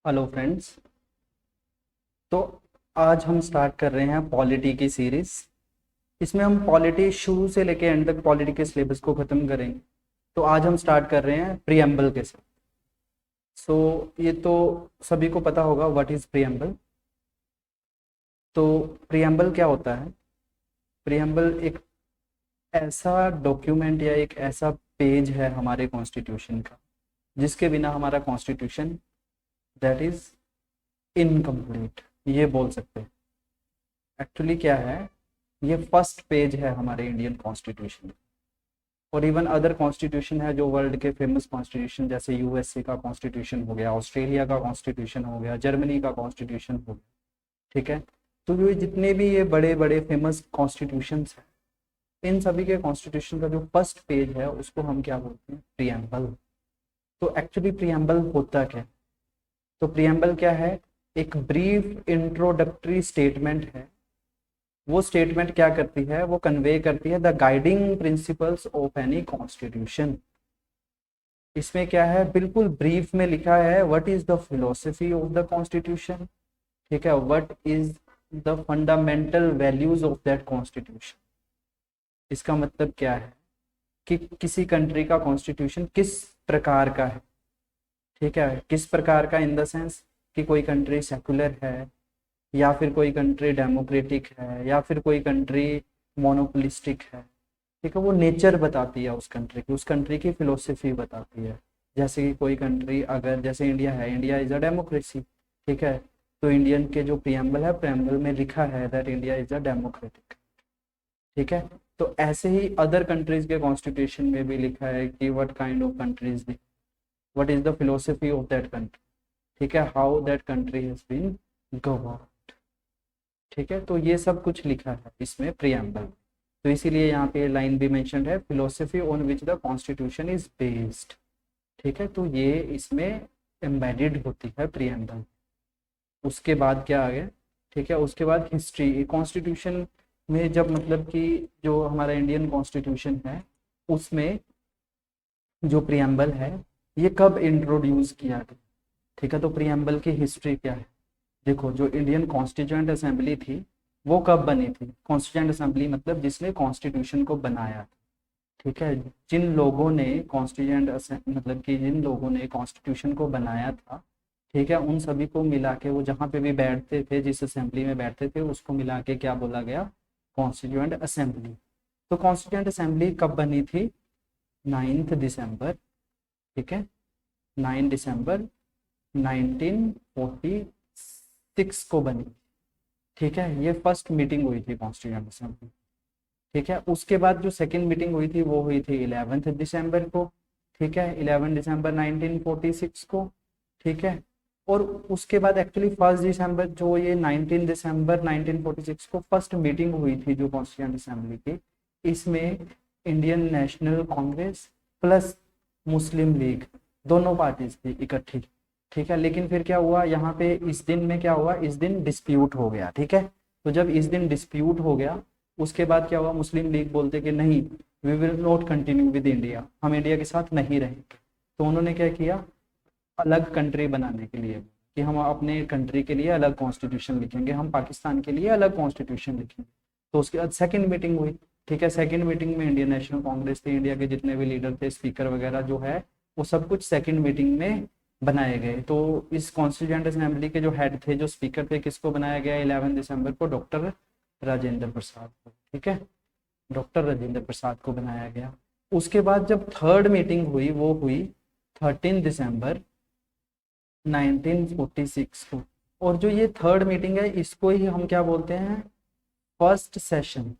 Hello friends. तो आज हम स्टार्ट कर रहे हैं पॉलिटी की सीरीज। इसमें हम पॉलिटी शुरू से लेके एंड तक पॉलिटी के सिलेबस को खत्म करेंगे। तो आज हम स्टार्ट कर रहे हैं प्रीएम्बल के साथ। सो ये तो सभी को पता होगा व्हाट इज प्रीएम्बल। तो प्रीएम्बल क्या होता है? प्रीएम्बल एक ऐसा डॉक्यूमेंट या एक ऐसा पेज है हमारे कॉन्स्टिट्यूशन का जिसके बिना हमारा कॉन्स्टिट्यूशन दैट इज इनकम्प्लीट, ये बोल सकते हैं। एक्चुअली क्या है, ये फर्स्ट पेज है हमारे इंडियन कॉन्स्टिट्यूशन। और इवन अदर कॉन्स्टिट्यूशन है जो वर्ल्ड के फेमस कॉन्स्टिट्यूशन, जैसे यूएसए का कॉन्स्टिट्यूशन हो गया, ऑस्ट्रेलिया का कॉन्स्टिट्यूशन हो गया, जर्मनी का कॉन्स्टिट्यूशन हो गया। ठीक है। तो ये जितने भी ये बड़े बड़े फेमस कॉन्स्टिट्यूशन हैं, इन सभी के कॉन्स्टिट्यूशन का जो फर्स्ट पेज है उसको हम क्या बोलते हैं? प्रीएम्बल। तो एक्चुअली प्रीएम्बल होता क्या है? तो प्रीएम्बल क्या है? एक ब्रीफ इंट्रोडक्टरी स्टेटमेंट है। वो स्टेटमेंट क्या करती है? वो कन्वे करती है the guiding principles of any constitution. इसमें क्या है, बिल्कुल ब्रीफ में लिखा है what is the philosophy of the constitution. ठीक है, what is the fundamental values of that constitution. इसका मतलब क्या है कि किसी कंट्री का कॉन्स्टिट्यूशन किस प्रकार का है। ठीक है, किस प्रकार का इन द सेंस कि कोई कंट्री सेकुलर है, या फिर कोई कंट्री डेमोक्रेटिक है, या फिर कोई कंट्री मोनोपोलिस्टिक है। ठीक है, वो नेचर बताती है उस कंट्री की, उस कंट्री की फिलोसफी बताती है। जैसे कि कोई कंट्री, अगर जैसे इंडिया है, इंडिया इज अ डेमोक्रेसी। ठीक है, तो इंडियन के जो प्रीएम्बल है, प्रीएम्बल में लिखा है that India is a democratic. ठीक है, तो ऐसे ही अदर कंट्रीज के कॉन्स्टिट्यूशन में भी लिखा है कि what kind of countries, what is the philosophy of that country. ठीक है, how that country has been govern. ठीक है, तो ये सब कुछ लिखा है इसमें प्रीएम्बल। तो इसीलिए यहाँ पे लाइन भी मेंशन्ड है, philosophy on which the constitution is based. ठीक है, तो ये इसमें एम्बेडेड होती है प्रीएम्बल। उसके बाद क्या आ गया? ठीक है, उसके बाद हिस्ट्री। कॉन्स्टिट्यूशन में जब मतलब कि जो हमारा इंडियन कॉन्स्टिट्यूशन है उसमें जो प्रीएम्बल है ये कब इंट्रोड्यूस किया गया। ठीक है, तो प्रीएम्बल की हिस्ट्री क्या है? देखो, जो इंडियन कॉन्स्टिट्यूएंट असेंबली थी वो कब बनी थी? कॉन्स्टिट्यूएंट असेंबली मतलब जिसने कॉन्स्टिट्यूशन को बनाया था। ठीक है, जिन लोगों ने कॉन्स्टिट्यूएंट मतलब कि जिन लोगों ने कॉन्स्टिट्यूशन को बनाया था, ठीक है, उन सभी को मिला के वो जहाँ पे भी बैठते थे, जिस असेंबली में बैठते थे, उसको मिला के क्या बोला गया? Constituent assembly. तो कॉन्स्टिट्यूएंट असेंबली कब बनी थी? 9 दिसंबर। ठीक है, 9 दिसंबर 1946 को बनी। ठीक है, ये फर्स्ट मीटिंग हुई थी कॉन्स्टिट्यूएंट असेंबली। ठीक है, उसके बाद जो सेकंड मीटिंग हुई थी वो हुई थी 11 दिसंबर को। ठीक है, 11 दिसंबर 1946 को। ठीक है, और उसके बाद एक्चुअली 1 दिसंबर, जो ये 19 दिसंबर 1946 को फर्स्ट मीटिंग हुई थी जो कॉन्स्टिट्यूएंट असेंबली की, इसमें इंडियन नेशनल कांग्रेस प्लस मुस्लिम लीग दोनों पार्टीज थी इकट्ठी। ठीक है, लेकिन फिर क्या हुआ यहाँ पे, इस दिन में क्या हुआ, इस दिन डिस्प्यूट हो गया। ठीक है, तो जब इस दिन डिस्प्यूट हो गया उसके बाद क्या हुआ, मुस्लिम लीग बोलते कि नहीं, we will not continue with India, हम इंडिया के साथ नहीं रहेंगे। तो उन्होंने क्या किया, अलग कंट्री बनाने के लिए कि हम अपने कंट्री के लिए अलग कॉन्स्टिट्यूशन लिखेंगे, हम पाकिस्तान के लिए अलग कॉन्स्टिट्यूशन लिखेंगे। तो उसके बाद सेकंड मीटिंग हुई। ठीक है, सेकंड मीटिंग में इंडियन नेशनल कांग्रेस थे, इंडिया के जितने भी लीडर थे, स्पीकर वगैरह जो है, वो सब कुछ सेकंड मीटिंग में बनाए गए। तो इस कॉन्स्टिट्यूएंट असेंबली के जो हेड थे, जो स्पीकर थे, किसको बनाया गया 11 दिसंबर को? डॉक्टर राजेंद्र प्रसाद को। ठीक है, डॉक्टर राजेंद्र प्रसाद को बनाया गया। उसके बाद जब थर्ड मीटिंग हुई वो हुई 13 दिसंबर 1946 को। और जो ये थर्ड मीटिंग है इसको ही हम क्या बोलते हैं? First session.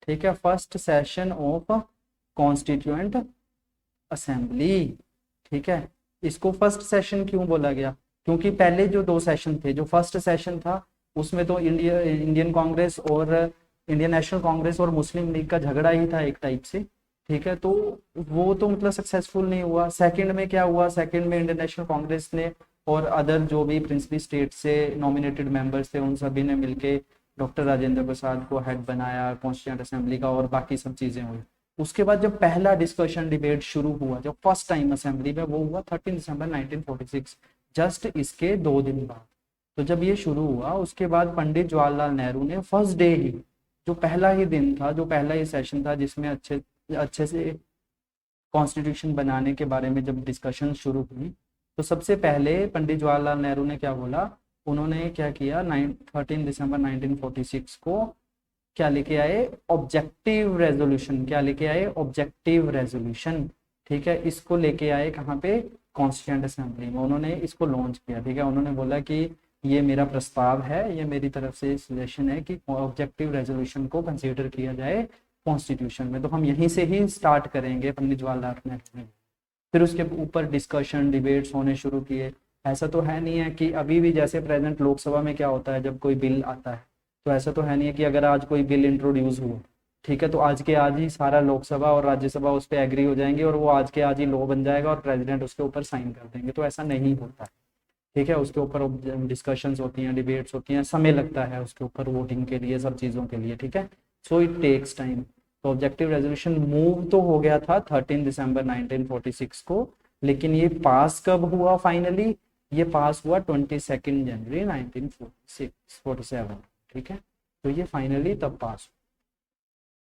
ठीक है, first session of constituent assembly. ठीक है, इसको फर्स्ट सेशन क्यों बोला गया? क्योंकि पहले जो दो सेशन थे, जो फर्स्ट सेशन था उसमें तो इंडियन कांग्रेस और इंडियन नेशनल कांग्रेस और मुस्लिम लीग का झगड़ा ही था एक टाइप से। ठीक है, तो वो तो मतलब सक्सेसफुल नहीं हुआ। सेकंड में क्या हुआ, सेकंड में इंडियन नेशनल कांग्रेस ने और अदर जो भी प्रिंसिपल स्टेट से नॉमिनेटेड मेंबर्स थे उन सभी ने मिलके डॉक्टर राजेंद्र प्रसाद को हेड बनाया कॉन्स्टिट्यूएंट असेंबली का, और बाकी सब चीजें हुई। उसके बाद जब पहला डिस्कशन डिबेट शुरू हुआ, जब फर्स्ट टाइम असेंबली में, वो हुआ 13 दिसंबर 1946, जस्ट इसके 2 दिन बाद। तो जब ये शुरू हुआ उसके बाद पंडित जवाहरलाल नेहरू ने फर्स्ट डे ही, जो पहला ही दिन था, जो पहला ही सेशन था जिसमें अच्छे अच्छे से कॉन्स्टिट्यूशन बनाने के बारे में जब डिस्कशन शुरू हुई, तो सबसे पहले पंडित जवाहरलाल नेहरू ने क्या बोला, उन्होंने क्या किया, 13 दिसंबर 1946 को क्या लेके आए, ऑब्जेक्टिव रेजोल्यूशन। क्या लेके आए, ऑब्जेक्टिव रेजोल्यूशन। ठीक है, इसको लेके आए कहाँ पे, कॉन्स्टिट्यूएंट असेंबली में, उन्होंने इसको लॉन्च किया। ठीक है, उन्होंने बोला कि ये मेरा प्रस्ताव है, ये मेरी तरफ से सजेशन है कि ऑब्जेक्टिव रेजोल्यूशन को कंसीडर किया जाए कॉन्स्टिट्यूशन में। तो हम यहीं से ही स्टार्ट करेंगे पंडित जवाहरलाल नेहरू ने। फिर उसके ऊपर डिस्कशन डिबेट्स होने शुरू किए। ऐसा तो है नहीं है कि अभी भी जैसे प्रेजेंट लोकसभा में क्या होता है जब कोई बिल आता है, तो ऐसा तो है नहीं है कि अगर आज कोई बिल इंट्रोड्यूस हुआ, ठीक है, तो आज के आज ही सारा लोकसभा और राज्यसभा उस पर एग्री हो जाएंगे और वो आज के आज ही लॉ बन जाएगा और प्रेसिडेंट उसके ऊपर साइन कर देंगे। तो ऐसा नहीं होता है। ठीक है, उसके ऊपर डिस्कशंस होती हैं, डिबेट्स होती हैं, समय लगता है उसके ऊपर वोटिंग के लिए, सब चीज़ों के लिए। ठीक है, सो इट टेक्स टाइम। तो ऑब्जेक्टिव रेजोल्यूशन मूव तो हो गया था 13 दिसंबर 1946 को, लेकिन ये पास कब हुआ फाइनली, ये पास हुआ 22 जनवरी 1947। ठीक है, तो ये फाइनली तब पास हुआ।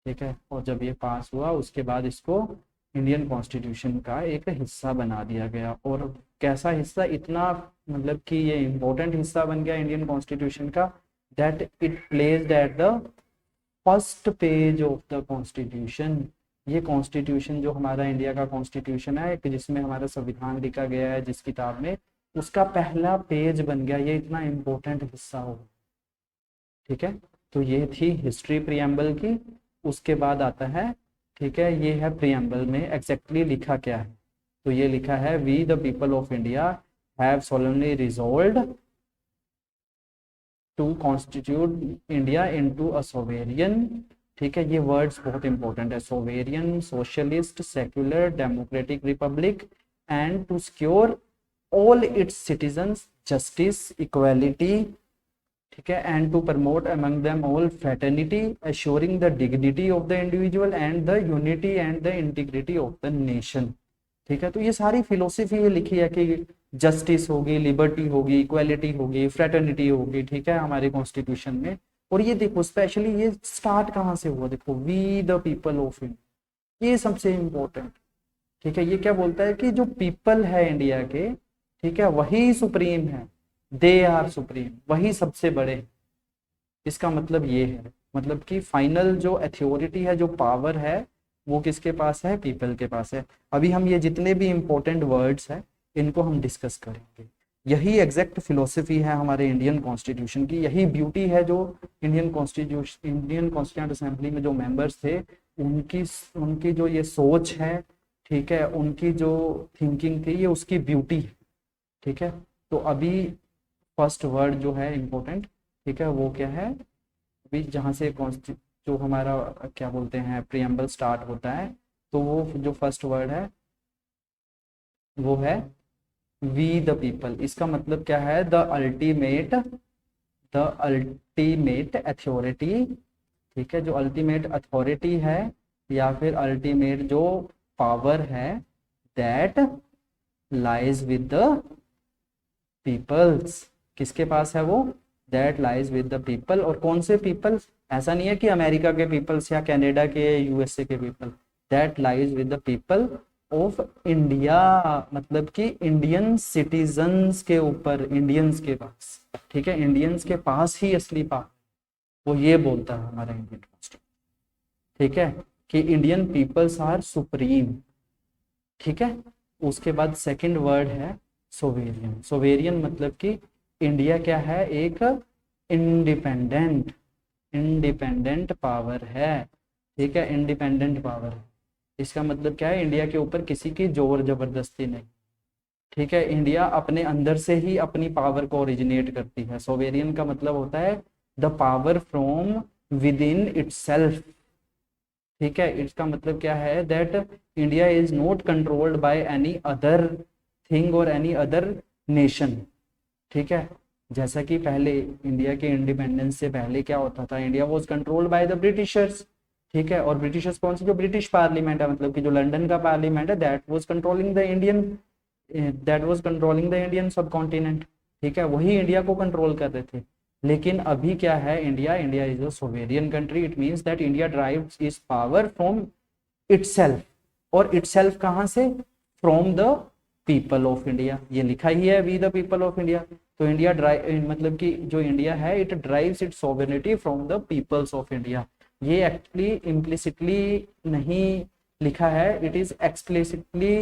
ठीक है, और जब ये पास हुआ उसके बाद इसको इंडियन कॉन्स्टिट्यूशन का एक हिस्सा बना दिया गया। और कैसा हिस्सा, इतना मतलब कि ये इम्पोर्टेंट हिस्सा बन गया इंडियन कॉन्स्टिट्यूशन का, that it placed at the first page of the constitution. ये कॉन्स्टिट्यूशन जो हमारा इंडिया का कॉन्स्टिट्यूशन है, जिसमें हमारा संविधान लिखा गया है जिस किताब में, उसका पहला पेज बन गया, ये इतना इम्पोर्टेंट हिस्सा हो। ठीक है, तो ये थी हिस्ट्री प्रियम्बल की। उसके बाद आता है, ठीक है, ये है प्रियम्बल में एग्जैक्टली लिखा क्या है। तो ये लिखा है, we the people of India have solemnly resolved to constitute India into a sovereign. ठीक है, ये वर्ड्स बहुत इंपॉर्टेंट है, sovereign, socialist, secular, democratic republic, and to secure all its citizens justice, equality, ठीक है, and to promote among them all fraternity, assuring the dignity of the individual and the unity and the integrity of the nation. ठीक है, तो ये सारी philosophy ये लिखी है कि जस्टिस होगी, लिबर्टी होगी, इक्वालिटी होगी, फ्रेटर्निटी होगी। ठीक है, हमारे कॉन्स्टिट्यूशन में। और ये देखो स्पेशली ये स्टार्ट कहाँ से हुआ, देखो, we the people of India, ये सबसे इंपॉर्टेंट। ठीक है, ये क्या बोलता है कि जो पीपल है इंडिया के, ठीक है, वही सुप्रीम है, दे आर सुप्रीम, वही सबसे बड़े। इसका मतलब ये है, मतलब कि फाइनल जो अथॉरिटी है, जो पावर है, वो किसके पास है, पीपल के पास है। अभी हम ये जितने भी इंपॉर्टेंट वर्ड्स हैं इनको हम डिस्कस करेंगे। यही एग्जैक्ट फिलोसफी है हमारे इंडियन कॉन्स्टिट्यूशन की, यही ब्यूटी है जो इंडियन कॉन्स्टिट्यूंट असेंबली में जो मेंबर्स थे उनकी उनकी जो ये सोच है, ठीक है, उनकी जो थिंकिंग थी, ये उसकी ब्यूटी है। ठीक है, तो अभी फर्स्ट वर्ड जो है इम्पोर्टेंट, ठीक है, वो क्या है, अभी जहाँ से जो हमारा क्या बोलते हैं प्रियम्बल स्टार्ट होता है, तो वो जो फर्स्ट वर्ड है वो है वी द पीपल। इसका मतलब क्या है, द अल्टीमेट अथॉरिटी। ठीक है, जो अल्टीमेट अथॉरिटी है या फिर अल्टीमेट जो पावर है, that lies with the peoples. किसके पास है वो, that lies with the people. और कौन से पीपल, ऐसा नहीं है कि अमेरिका के पीपल्स या कनाडा के, यूएसए के people, that lies with the people of India, मतलब कि इंडियन सिटीजन्स के ऊपर, इंडियंस के पास। ठीक है, इंडियंस के पास ही असली पावर, वो ये बोलता है हमारा इंडियन कॉन्स्टिट्यूशन। ठीक है, कि इंडियन पीपल्स आर सुप्रीम। ठीक है, उसके बाद सेकंड वर्ड है सोवेरियन। सोवेरियन मतलब कि इंडिया क्या है, एक इंडिपेंडेंट पावर है। ठीक है, इंडिपेंडेंट पावर है। इसका मतलब क्या है, इंडिया के ऊपर किसी की जोर जबरदस्ती नहीं। ठीक है, इंडिया अपने अंदर से ही अपनी पावर को ओरिजिनेट करती है। सोवेरियन का मतलब होता है the power from with in itself. ठीक है, इसका मतलब क्या है, that India is not controlled by any other thing और एनी अदर नेशन। ठीक है, जैसा कि पहले इंडिया के इंडिपेंडेंस से पहले क्या होता था, India was controlled by the Britishers. ठीक है, और ब्रिटिशर्स कौन सी, जो ब्रिटिश पार्लियामेंट है, मतलब कि जो लंदन का पार्लियामेंट है, that was controlling the Indian that was controlling the Indian सब कॉन्टिनेंट, ठीक है, वही इंडिया को कंट्रोल कर रहे थे। लेकिन अभी क्या है, India is a sovereign country, it means that India drives is power from itself, और इटसेल्फ कहाँ से, from the people of India, ये लिखा ही है we the people of India. तो इंडिया ड्राइव मतलब कि जो इंडिया है it drives its sovereignty from the peoples of India. ये एक्चुअली इम्प्लिसिटली नहीं लिखा है, इट इज एक्सप्लिसिटली,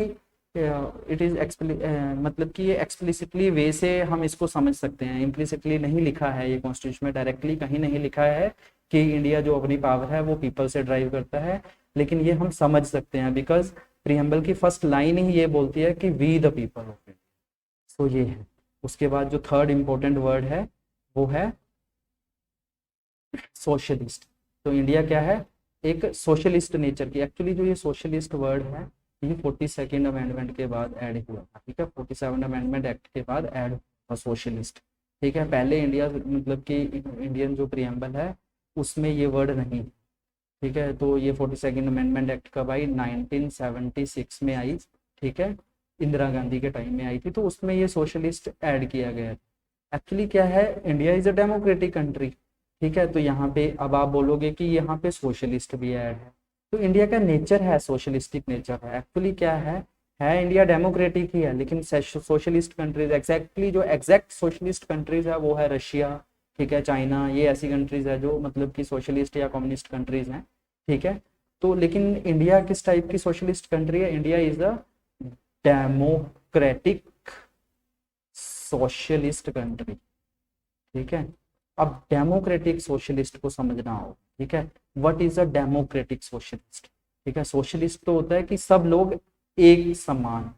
मतलब कि ये एक्सप्लिसिटली वे से हम इसको समझ सकते हैं, इम्प्लिसिटली नहीं लिखा है ये कॉन्स्टिट्यूशन में, डायरेक्टली कहीं नहीं लिखा है कि इंडिया जो अपनी पावर है वो पीपल से ड्राइव करता है, लेकिन ये हम समझ सकते हैं बिकॉज प्रीएम्बल की फर्स्ट लाइन ही ये बोलती है कि we the people of India. So ये है। उसके बाद जो थर्ड इंपॉर्टेंट वर्ड है वो है सोशलिस्ट। तो इंडिया क्या है, एक सोशलिस्ट नेचर की, एक्चुअली जो ये सोशलिस्ट वर्ड है ये 42nd अमेंडमेंट के बाद ऐड हुआ था, ठीक है, 47 अमेंडमेंट एक्ट के बाद ऐड हुआ सोशलिस्ट, ठीक है। पहले इंडिया मतलब कि इंडियन जो प्रीएम्बल है उसमें ये वर्ड नहीं, ठीक है। तो ये 42nd अमेंडमेंट एक्ट कब आई, 1976 में आई, ठीक है, इंदिरा गांधी के टाइम में आई थी, तो उसमें ये सोशलिस्ट ऐड किया गया है। एक्चुअली क्या है, India is a democratic country, ठीक है, तो यहाँ पे अब आप बोलोगे कि यहाँ पे सोशलिस्ट भी ऐड है, तो इंडिया का नेचर है सोशलिस्टिक नेचर है। एक्चुअली क्या है इंडिया डेमोक्रेटिक ही है, लेकिन सोशलिस्ट कंट्रीज एग्जैक्टली जो एग्जैक्ट सोशलिस्ट कंट्रीज है वो है रशिया, ठीक है, चाइना, ये ऐसी कंट्रीज है जो मतलब कि सोशलिस्ट या कम्युनिस्ट कंट्रीज हैं, ठीक है। तो लेकिन इंडिया किस टाइप की सोशलिस्ट कंट्री है, India is a democratic socialist country, ठीक है। अब डेमोक्रेटिक सोशलिस्ट को समझना हो, ठीक है, what is a democratic socialist, ठीक है। सोशलिस्ट तो होता है कि सब लोग एक समान,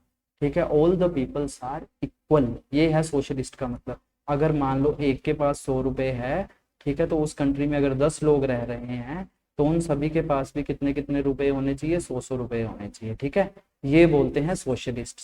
ठीक है, all the peoples are equal, ये है सोशलिस्ट का मतलब। अगर मान लो एक के पास 100 रुपए है, ठीक है, तो उस कंट्री में अगर 10 लोग रह रहे हैं तो उन सभी के पास भी कितने कितने रुपए होने चाहिए, 100 रुपए होने चाहिए, ठीक है, ये बोलते हैं सोशलिस्ट,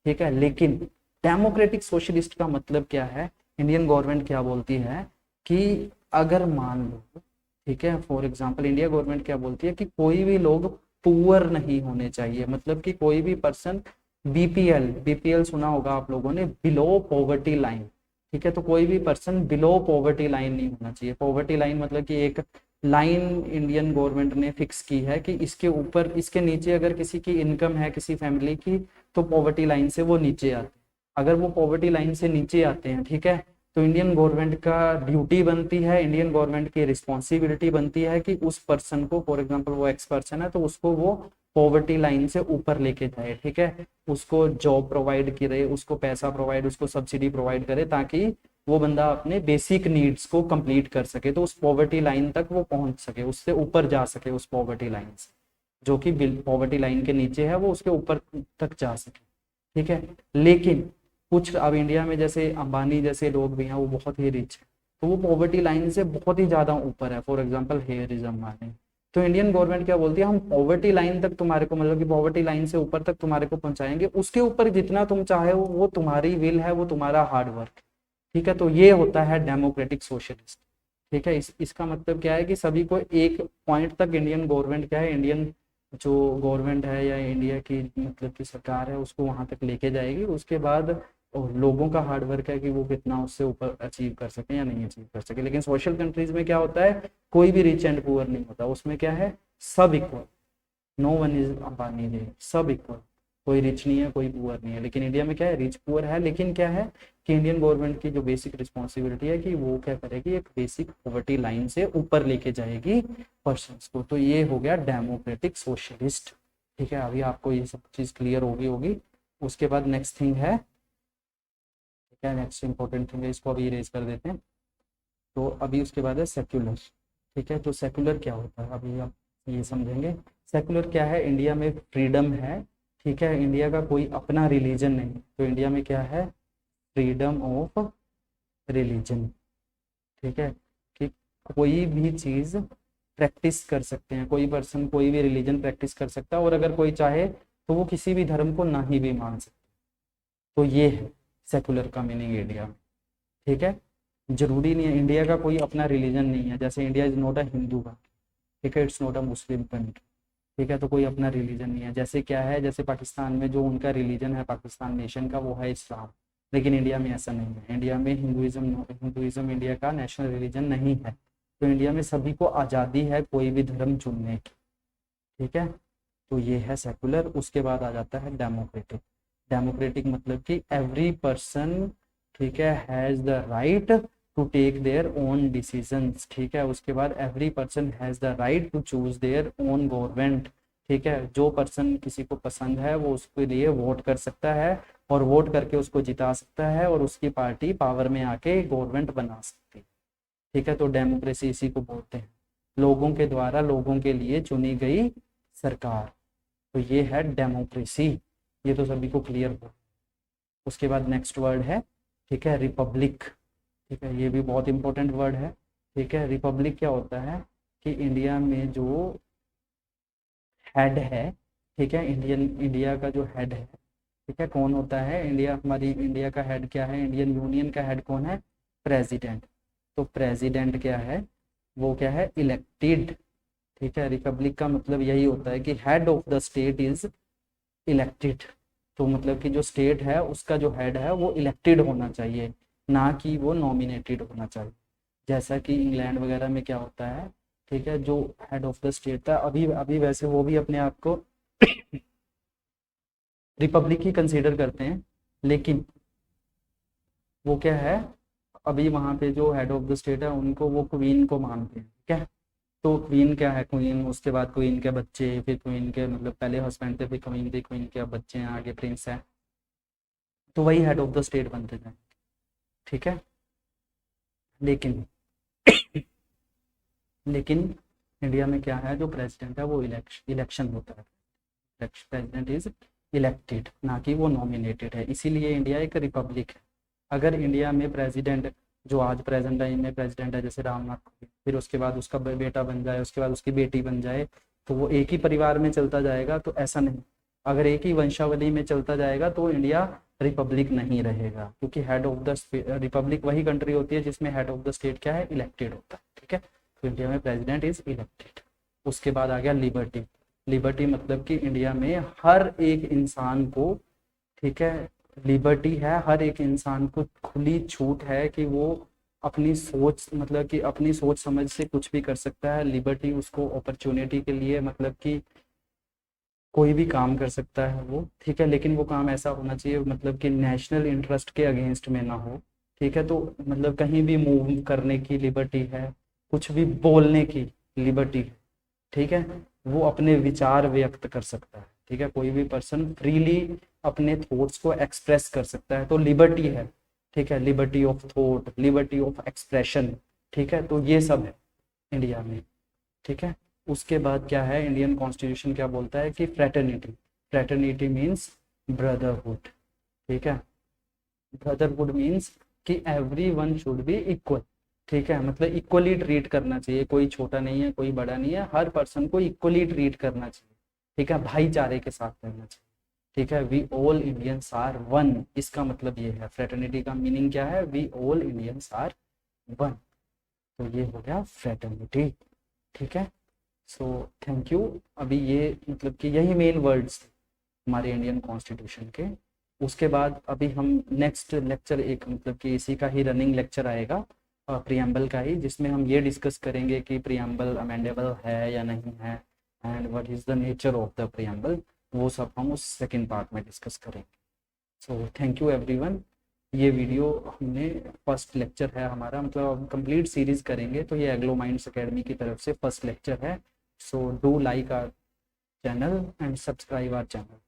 ठीक है। लेकिन डेमोक्रेटिक सोशलिस्ट का मतलब क्या है, इंडियन गवर्नमेंट क्या बोलती है कि अगर मान लो, ठीक है, फॉर एग्जांपल इंडिया गवर्नमेंट क्या बोलती है कि कोई भी लोग पुअर नहीं होने चाहिए, मतलब कि कोई भी पर्सन बीपीएल सुना होगा आप लोगों ने, बिलो पॉवर्टी लाइन, ठीक है, तो कोई भी पर्सन बिलो पॉवर्टी लाइन नहीं होना चाहिए। पॉवर्टी लाइन मतलब कि एक लाइन इंडियन गवर्नमेंट ने फिक्स की है कि इसके ऊपर इसके नीचे अगर किसी की इनकम है किसी फैमिली की तो पॉवर्टी लाइन से वो नीचे आते हैं। अगर वो पॉवर्टी लाइन से नीचे आते हैं, ठीक है, तो इंडियन गवर्नमेंट का ड्यूटी बनती है, इंडियन गवर्नमेंट की रिस्पॉन्सिबिलिटी बनती है कि उस पर्सन को, फॉर एग्जांपल वो एक्स पर्सन है तो उसको वो पॉवर्टी लाइन से ऊपर लेके जाए, ठीक है, उसको जॉब प्रोवाइड करे, उसको पैसा प्रोवाइड, उसको सब्सिडी प्रोवाइड करे ताकि वो बंदा अपने बेसिक नीड्स को कंप्लीट कर सके, तो उस पॉवर्टी लाइन तक वो पहुंच सके, उससे ऊपर जा सके, उस पॉवर्टी लाइन से, जो कि पॉवर्टी लाइन के नीचे है वो उसके ऊपर तक जा सके, ठीक है। लेकिन कुछ अब इंडिया में जैसे अंबानी जैसे लोग भी हैं वो बहुत ही रिच है, तो वो पॉवर्टी लाइन से बहुत ही ज्यादा ऊपर है, for example here is Ambani. तो इंडियन गवर्नमेंट क्या बोलती है, हम पॉवर्टी लाइन तक तुम्हारे को, मतलब कि पॉवर्टी लाइन से ऊपर तक तुम्हारे को पहुंचाएंगे, उसके ऊपर जितना तुम चाहे वो तुम्हारी विल है, वो तुम्हारा हार्ड वर्क, ठीक है। तो ये होता है डेमोक्रेटिक सोशलिस्ट, ठीक है। इसका मतलब क्या है कि सभी को एक पॉइंट तक इंडियन गवर्नमेंट क्या है, इंडियन जो गवर्नमेंट है या इंडिया की मतलब की सरकार है उसको वहां तक लेके जाएगी, उसके बाद लोगों का हार्ड वर्क है कि वो कितना उससे ऊपर अचीव कर सके या नहीं अचीव कर सके। लेकिन सोशल कंट्रीज में क्या होता है, कोई भी रिच एंड पुअर नहीं होता, उसमें क्या है, सब equal, no one is Ambani है, सब इक्वल, कोई रिच नहीं है कोई पुअर नहीं है। लेकिन इंडिया में क्या है, रिच पुअर है, लेकिन क्या है कि इंडियन गवर्नमेंट की जो बेसिक रिस्पॉन्सिबिलिटी है कि वो क्या करेगी, एक बेसिक पॉवर्टी लाइन से ऊपर लेके जाएगी पर्सन्स को। तो ये हो गया डेमोक्रेटिक सोशलिस्ट, ठीक है। अभी आपको ये सब चीज क्लियर होगी। उसके बाद नेक्स्ट थिंग है, ठीक है, नेक्स्ट इंपॉर्टेंट थिंग है, इसको अभी इरेज कर देते हैं। तो अभी उसके बाद है सेक्युलर, ठीक है। तो सेक्युलर क्या होता है अभी आप ये समझेंगे। सेक्युलर क्या है, इंडिया में फ्रीडम है, ठीक है, इंडिया का कोई अपना रिलीजन नहीं, तो इंडिया में क्या है, फ्रीडम ऑफ रिलीजन, ठीक है, कि कोई भी चीज प्रैक्टिस कर सकते हैं, कोई पर्सन कोई भी रिलीजन प्रैक्टिस कर सकता है, और अगर कोई चाहे तो वो किसी भी धर्म को नहीं भी मान सकता। तो ये है सेकुलर का मीनिंग इंडिया में, ठीक है। जरूरी नहीं है, इंडिया का कोई अपना रिलीजन नहीं है, जैसे India is not a Hindu का, ठीक है, it's not a Muslim country, ठीक है, तो कोई अपना रिलीजन नहीं है। जैसे क्या है, जैसे पाकिस्तान में जो उनका रिलीजन है पाकिस्तान नेशन का, वो है इस्लाम, लेकिन इंडिया में ऐसा नहीं है। इंडिया में हिंदुइज्म इंडिया का नेशनल रिलीजन नहीं है। तो इंडिया में सभी को आज़ादी है कोई भी धर्म चुनने की। ठीक है, तो ये है सेकुलर। उसके बाद आ जाता है डेमोक्रेटिक। डेमोक्रेटिक मतलब कि एवरी पर्सन, ठीक है, has the right to take their own decisions. ठीक है, उसके बाद every person has the right to choose their own government. ठीक है, जो पर्सन किसी को पसंद है वो उसके लिए वोट कर सकता है और वोट करके उसको जिता सकता है और उसकी पार्टी पावर में आके गवर्नमेंट बना सकती है। ठीक है, तो डेमोक्रेसी इसी को बोलते हैं, लोगों के द्वारा लोगों के लिए चुनी गई सरकार। तो ये है डेमोक्रेसी। ये तो सभी को क्लियर हो। उसके बाद नेक्स्ट वर्ड है, ठीक है, रिपब्लिक। ठीक है, ये भी बहुत इंपॉर्टेंट वर्ड है। ठीक है, रिपब्लिक क्या होता है कि इंडिया में जो हेड है, ठीक है, इंडिया का जो हेड है, ठीक है, कौन होता है, हमारी इंडिया का हेड क्या है, इंडियन यूनियन का हेड कौन है, प्रेसिडेंट। तो प्रेसिडेंट क्या है, वो क्या है, इलेक्टेड। ठीक है, रिपब्लिक का मतलब यही होता है कि head of the state is elected. तो मतलब कि जो स्टेट है उसका जो हेड है वो इलेक्टेड होना चाहिए, ना कि वो नॉमिनेटेड होना चाहिए। जैसा कि इंग्लैंड वगैरह में क्या होता है, ठीक है, जो हेड ऑफ द स्टेट था, अभी अभी वैसे वो भी अपने आप को रिपब्लिक ही कंसीडर करते हैं, लेकिन वो क्या है, अभी वहाँ पे जो हेड ऑफ द स्टेट है उनको वो क्वीन को मानते हैं। ठीक है, तो क्वीन क्या है, क्वीन, उसके बाद क्वीन के बच्चे, फिर क्वीन के मतलब पहले हस्बैंड थे, फिर क्वीन थी, क्वीन के अब बच्चे हैं, आगे प्रिंस है, तो वही हेड ऑफ द स्टेट बनते जाए। ठीक है, लेकिन लेकिन इंडिया में क्या है, जो प्रेसिडेंट है वो इलेक्शन होता है। प्रेसिडेंट इज इलेक्टेड, ना कि वो नॉमिनेटेड है, इसीलिए इंडिया एक रिपब्लिक है। अगर इंडिया में प्रेसिडेंट, जो आज प्रेजेंट टाइम में प्रेसिडेंट है, जैसे रामनाथ कोविंद, फिर उसके बाद उसका बेटा बन जाए, उसके बाद उसकी बेटी बन जाए, तो वो एक ही परिवार में चलता जाएगा, तो ऐसा नहीं। अगर एक ही वंशावली में चलता जाएगा तो इंडिया रिपब्लिक नहीं रहेगा, क्योंकि हेड ऑफ द रिपब्लिक वही कंट्री होती है जिसमें हेड ऑफ द स्टेट क्या है, इलेक्टेड होता है। ठीक है, तो इंडिया में प्रेसिडेंट इज इलेक्टेड। उसके बाद आ गया लिबर्टी। लिबर्टी मतलब कि इंडिया में हर एक इंसान को, ठीक है, लिबर्टी है, हर एक इंसान को खुली छूट है कि वो अपनी सोच, मतलब कि अपनी सोच समझ से कुछ भी कर सकता है। लिबर्टी उसको अपॉर्चुनिटी के लिए, मतलब कि कोई भी काम कर सकता है वो। ठीक है, लेकिन वो काम ऐसा होना चाहिए मतलब कि नेशनल इंटरेस्ट के अगेंस्ट में ना हो। ठीक है, तो मतलब कहीं भी मूव करने की लिबर्टी है, कुछ भी बोलने की लिबर्टी है। ठीक है, वो अपने विचार व्यक्त कर सकता है। ठीक है, कोई भी पर्सन फ्रीली अपने थॉट्स को एक्सप्रेस कर सकता है, तो लिबर्टी है। ठीक है, liberty of thought, liberty of expression. ठीक है, तो ये सब है इंडिया में। ठीक है, उसके बाद क्या है, इंडियन कॉन्स्टिट्यूशन क्या बोलता है कि फ्रेटर्निटी। Fraternity means brotherhood. ठीक है, ब्रदरहुड मीन्स कि every one should be equal. ठीक है, मतलब इक्वली ट्रीट करना चाहिए, कोई छोटा नहीं है कोई बड़ा नहीं है, हर पर्सन को इक्वली ट्रीट करना चाहिए। ठीक है, भाईचारे के साथ रहना चाहिए। ठीक है, we all Indians are one, इसका मतलब ये है, फ्रेटर्निटी का मीनिंग क्या है, we all Indians are one. तो ये हो गया फ्रेटर्निटी। ठीक है, सो थैंक यू। अभी ये मतलब कि यही मेन वर्ड्स थे हमारे इंडियन कॉन्स्टिट्यूशन के। उसके बाद अभी हम नेक्स्ट लेक्चर, एक मतलब कि इसी का ही रनिंग लेक्चर आएगा प्रियम्बल का ही, जिसमें हम ये डिस्कस करेंगे कि प्रियम्बल अमेंडेबल है या नहीं है, and what is the nature of the preamble, वो सब हम उस सेकेंड पार्ट में डिस्कस करेंगे। So thank you everyone. ये वीडियो हमने फर्स्ट लेक्चर है हमारा, मतलब हम कंप्लीट सीरीज करेंगे, तो ये एग्लो माइंड्स अकेडमी की तरफ से फर्स्ट लेक्चर है। So do like our channel and subscribe our channel.